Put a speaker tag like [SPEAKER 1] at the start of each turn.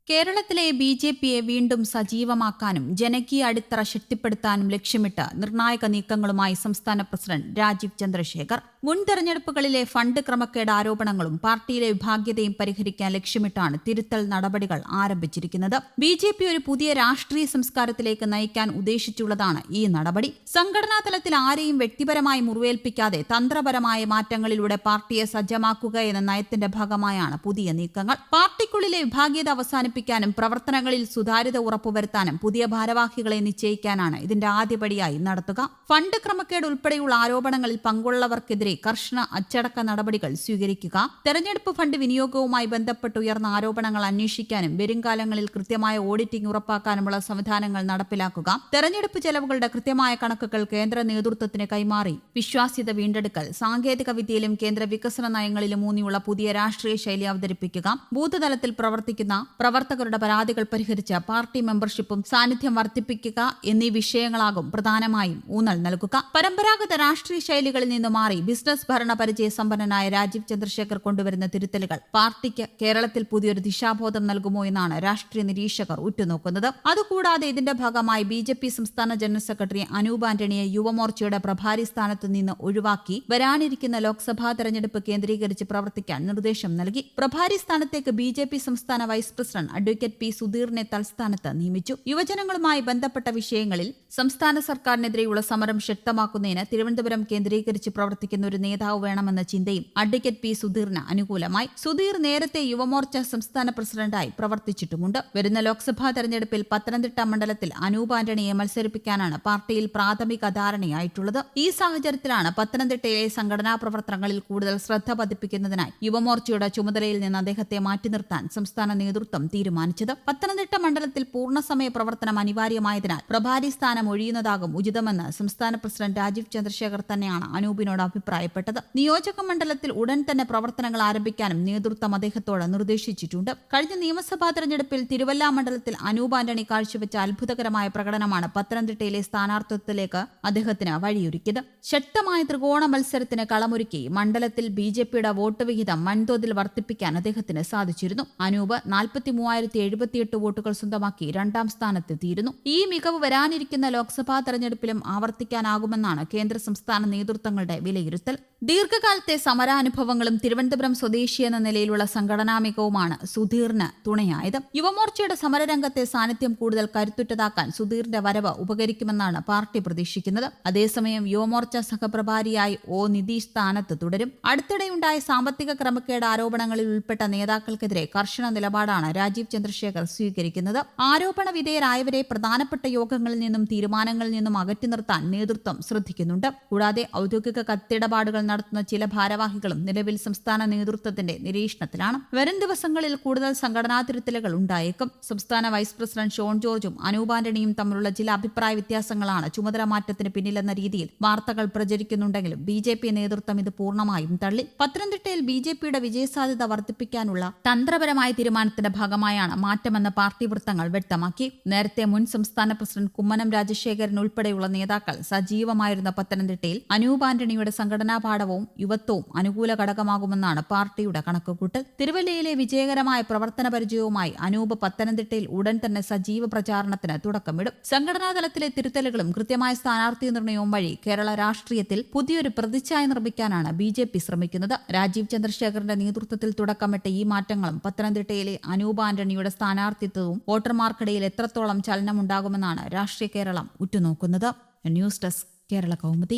[SPEAKER 1] കേരളത്തിലെ ബി.ജെ.പിയെ വീണ്ടും സജീവമാക്കാനും ജനകീയ അടിത്തറ ശക്തിപ്പെടുത്താനും ലക്ഷ്യമിട്ട് നിർണായക നീക്കങ്ങളുമായി സംസ്ഥാന പ്രസിഡന്റ് രാജീവ് ചന്ദ്രശേഖർ. മുൻ തെരഞ്ഞെടുപ്പുകളിലെ ഫണ്ട് ക്രമക്കേട് ആരോപണങ്ങളും പാർട്ടിയിലെ വിഭാഗീയതയും പരിഹരിക്കാൻ ലക്ഷ്യമിട്ടാണ് തിരുത്തൽ നടപടികൾ ആരംഭിച്ചിരിക്കുന്നത്. ബി.ജെ.പി ഒരു പുതിയ രാഷ്ട്രീയ സംസ്കാരത്തിലേക്ക് നയിക്കാൻ ഉദ്ദേശിച്ചുള്ളതാണ് ഈ നടപടി. സംഘടനാ തലത്തിൽ ആരെയും വ്യക്തിപരമായി മുറിവേൽപ്പിക്കാതെ തന്ത്രപരമായ മാറ്റങ്ങളിലൂടെ പാർട്ടിയെ സജ്ജമാക്കുക എന്ന നയത്തിന്റെ ഭാഗമായാണ് പുതിയ നീക്കങ്ങൾ. പാർട്ടിക്കുള്ളിലെ വിഭാഗീയത അവസാനിപ്പിക്കാനും പ്രവർത്തനങ്ങളിൽ സുതാര്യത ഉറപ്പുവരുത്താനും പുതിയ ഭാരവാഹികളെ നിശ്ചയിക്കാനാണ് ഇതിന്റെ ആദ്യപടിയായി നടത്തുക. ഫണ്ട് ക്രമക്കേട് ഉൾപ്പെടെയുള്ള ആരോപണങ്ങളിൽ പങ്കുള്ളവർക്കെതിരെ കർശന അച്ചടക്ക നടപടികൾ സ്വീകരിക്കുക, തെരഞ്ഞെടുപ്പ് ഫണ്ട് വിനിയോഗവുമായി ബന്ധപ്പെട്ട് ഉയർന്ന ആരോപണങ്ങൾ അന്വേഷിക്കാനും വരുംകാലങ്ങളിൽ കൃത്യമായ ഓഡിറ്റിംഗ് ഉറപ്പാക്കാനുമുള്ള സംവിധാനങ്ങൾ നടപ്പിലാക്കുക, തെരഞ്ഞെടുപ്പ് ചെലവുകളുടെ കൃത്യമായ കണക്കുകൾ കേന്ദ്ര നേതൃത്വത്തിന് കൈമാറി വിശ്വാസ്യത വീണ്ടെടുക്കൽ, സാങ്കേതിക വിദ്യയിലും കേന്ദ്ര വികസന നയങ്ങളിലും ഊന്നിയുള്ള പുതിയ രാഷ്ട്രീയ ശൈലി അവതരിപ്പിക്കുക, ബൂത്ത് തലത്തിൽ പ്രവർത്തിക്കുന്ന പ്രവർത്തകരുടെ പരാതികൾ പരിഹരിച്ച് പാർട്ടി മെമ്പർഷിപ്പും സാന്നിധ്യം വർദ്ധിപ്പിക്കുക എന്നീ വിഷയങ്ങളാകും പ്രധാനമായും ഊന്നൽ നൽകുക. പരമ്പരാഗത രാഷ്ട്രീയ ശൈലികളിൽ നിന്ന് മാറി ബിസിനസ് ഭരണ പരിചയ സമ്പന്നനായ രാജീവ് ചന്ദ്രശേഖർ കൊണ്ടുവരുന്ന തിരുത്തലുകൾ പാർട്ടിക്ക് കേരളത്തിൽ പുതിയൊരു ദിശാബോധം നൽകുമോ എന്നാണ് രാഷ്ട്രീയ നിരീക്ഷകർ ഉറ്റുനോക്കുന്നത്. അതുകൂടാതെ ഇതിന്റെ ഭാഗമായി ബി.ജെ.പി സംസ്ഥാന ജനറൽ സെക്രട്ടറി അനൂപ് ആന്റണിയെ യുവമോർച്ചയുടെ പ്രഭാരി സ്ഥാനത്തു നിന്ന് ഒഴിവാക്കി വരാനിരിക്കുന്ന ലോക്സഭാ തെരഞ്ഞെടുപ്പ് കേന്ദ്രീകരിച്ച് പ്രവർത്തിക്കാൻ നിർദ്ദേശം നൽകി. പ്രഭാരി സ്ഥാനത്തേക്ക് ബി.ജെ.പി സംസ്ഥാന വൈസ് പ്രസിഡന്റ് അഡ്വക്കേറ്റ് പി. സുധീറിനെ തൽസ്ഥാനത്ത് നിയമിച്ചു. യുവജനങ്ങളുമായി ബന്ധപ്പെട്ട വിഷയങ്ങളിൽ സംസ്ഥാന സർക്കാരിനെതിരെയുള്ള സമരം ശക്തമാക്കുന്നതിന് തിരുവനന്തപുരം കേന്ദ്രീകരിച്ച് പ്രവർത്തിക്കുന്ന ഒരു നേതാവ് വേണമെന്ന ചിന്തയും അഡ്വക്കേറ്റ് പി. സുധീറിന് അനുകൂലമായി. സുധീർ നേരത്തെ യുവമോർച്ച സംസ്ഥാന പ്രസിഡന്റായി പ്രവർത്തിച്ചിട്ടുമുണ്ട്. വരുന്ന ലോക്സഭാ തെരഞ്ഞെടുപ്പിൽ പത്തനംതിട്ട മണ്ഡലത്തിൽ അനൂപ് ആന്റണിയെ മത്സരിപ്പിക്കാനാണ് പാർട്ടിയിൽ പ്രാഥമിക ധാരണയായിട്ടുള്ളത്. ഈ സാഹചര്യത്തിലാണ് പത്തനംതിട്ടയിലെ സംഘടനാ പ്രവർത്തനങ്ങളിൽ കൂടുതൽ ശ്രദ്ധ പതിപ്പിക്കുന്നതിനായി യുവമോർച്ചയുടെ ചുമതലയിൽ നിന്ന് അദ്ദേഹത്തെ മാറ്റി നിർത്താൻ സംസ്ഥാന നേതൃത്വം തീരുമാനിച്ചത്. പത്തനംതിട്ട മണ്ഡലത്തിൽ പൂർണ്ണസമയ പ്രവർത്തനം അനിവാര്യമായതിനാൽ പ്രഭാരി സ്ഥാനം ഒഴിയുന്നതാകും ഉചിതമെന്ന് സംസ്ഥാന പ്രസിഡന്റ് രാജീവ് ചന്ദ്രശേഖർ തന്നെയാണ് അനൂപിനോട് അഭിപ്രായപ്പെട്ടത്. നിയോജക മണ്ഡലത്തിൽ ഉടൻ തന്നെ പ്രവർത്തനങ്ങൾ ആരംഭിക്കാനും നേതൃത്വം അദ്ദേഹത്തോട് നിർദ്ദേശിച്ചിട്ടുണ്ട്. കഴിഞ്ഞ നിയമസഭാ തെരഞ്ഞെടുപ്പിൽ തിരുവല്ല മണ്ഡലത്തിൽ അനൂപ് ആന്റണി കാഴ്ചവെച്ച അത്ഭുതകരമായ പ്രകടനമാണ് പത്തനംതിട്ടയിലെ സ്ഥാനാർത്ഥിത്വത്തിലേക്ക് അദ്ദേഹത്തിന് വഴിയൊരുക്കിയത്. ശക്തമായ ത്രികോണ മത്സരത്തിന് കളമൊരുക്കി മണ്ഡലത്തിൽ ബി.ജെ.പിയുടെ വോട്ട് വിഹിതം വൻതോതിൽ വർദ്ധിപ്പിക്കാൻ അദ്ദേഹത്തിന് സാധിച്ചിരുന്നു. അനൂപ് 43,078 വോട്ടുകൾ സ്വന്തമാക്കി രണ്ടാം സ്ഥാനത്തെത്തിയിരുന്നു. ഈ മികവ് വരാനിരിക്കുന്ന ലോക്സഭാ തെരഞ്ഞെടുപ്പിലും ആവർത്തിക്കാനാകുമെന്നാണ് കേന്ദ്ര സംസ്ഥാന നേതൃത്വങ്ങളുടെ വിലയിരുത്തൽ. ദീർഘകാലത്തെ സമരാനുഭവങ്ങളും തിരുവനന്തപുരം സ്വദേശി എന്ന നിലയിലുള്ള സംഘടനാ മികവുമാണ് സുധീറിന് തുണയായത്. യുവമോർച്ചയുടെ സമരരംഗത്തെ സാന്നിധ്യം കൂടുതൽ കരുത്തുറ്റതാക്കാൻ സുധീറിന്റെ വരവ് ഉപകരിക്കുമെന്നാണ് പാർട്ടി പ്രതീക്ഷിക്കുന്നത്. അതേസമയം യുവമോർച്ച സഹപ്രഭാരിയായി ഒ. നിതീഷ് സ്ഥാനത്ത് തുടരും. അടുത്തിടെയുണ്ടായ സാമ്പത്തിക ക്രമക്കേട് ആരോപണങ്ങളിൽ ഉൾപ്പെട്ട നേതാക്കൾക്കെതിരെ കർശന നിലപാടാണ് രാജീവ് ചന്ദ്രശേഖർ സ്വീകരിക്കുന്നത്. ആരോപണ വിധേയരായവരെ പ്രധാനപ്പെട്ട യോഗങ്ങളിൽ നിന്നും തീരുമാനങ്ങളിൽ നിന്നും അകറ്റി നിർത്താൻ നേതൃത്വം ശ്രദ്ധിക്കുന്നുണ്ട്. കൂടാതെ ഔദ്യോഗിക കത്തിടപാടുകൾ നടത്തുന്ന ചില ഭാരവാഹികളും നിലവിൽ സംസ്ഥാന നേതൃത്വത്തിന്റെ നിരീക്ഷണത്തിലാണ്. വരും ദിവസങ്ങളിൽ കൂടുതൽ സംഘടനാ തിരുത്തലുകൾ ഉണ്ടായേക്കും. സംസ്ഥാന വൈസ് പ്രസിഡന്റ് ഷോൺ ജോർജും അനൂപ് ആന്റണിയും തമ്മിലുള്ള ചില അഭിപ്രായ വ്യത്യാസങ്ങളാണ് ചുമതല മാറ്റത്തിന് പിന്നിലെന്ന രീതിയിൽ വാർത്തകൾ പ്രചരിക്കുന്നുണ്ടെങ്കിലും ബി.ജെ.പി നേതൃത്വം ഇത് പൂർണ്ണമായും തള്ളി. പത്തനംതിട്ടയിൽ ബി.ജെ.പിയുടെ വിജയസാധ്യത വർദ്ധിപ്പിക്കാനുള്ള തന്ത്രപരമായ തീരുമാനത്തിന്റെ ഭാഗമായാണ് മാറ്റമെന്ന് പാർട്ടി വൃത്തങ്ങൾ വ്യക്തമാക്കി. നേരത്തെ മുൻ സംസ്ഥാന പ്രസിഡന്റ് കുമ്മനം രാജശേഖരൻ ഉൾപ്പെടെയുള്ള നേതാക്കൾ സജീവമായിരുന്ന പത്തനംതിട്ടയിൽ അനൂപ് ആന്റണിയുടെ സംഘടനാ പാഠവും യുവത്വവും അനുകൂല ഘടകമാകുമെന്നാണ് പാർട്ടിയുടെ കണക്കുകൂട്ടൽ. തിരുവല്ലയിലെ വിജയകരമായ പ്രവർത്തന പരിചയവുമായി അനൂപ് പത്തനംതിട്ടയിൽ ഉടൻ തന്നെ സജീവ പ്രചാരണത്തിന് തുടക്കമിടും. സംഘടനാ തലത്തിലെ തിരുത്തലുകളും കൃത്യമായ സ്ഥാനാർത്ഥി നിർണയവും വഴി കേരള രാഷ്ട്രീയത്തിൽ പുതിയൊരു പ്രതിച്ഛായ നിർമ്മിക്കാനാണ് ബി.ജെ.പി ശ്രമിക്കുന്നത്. രാജീവ് ചന്ദ്രശേഖറിന്റെ നേതൃത്വത്തിൽ തുടക്കമിട്ട ഈ മാറ്റങ്ങളും പത്തനംതിട്ടയിലെ അനൂപ് ആന്റണിയുടെ സ്ഥാനാർത്ഥിത്വവും വോട്ടർമാർക്കിടയിൽ എത്രത്തോളം ചലനമുണ്ടാകുമെന്നാണ് രാഷ്ട്രീയ കേരളം ഉറ്റുനോക്കുന്നത്. News desk Kerala Kaumudi.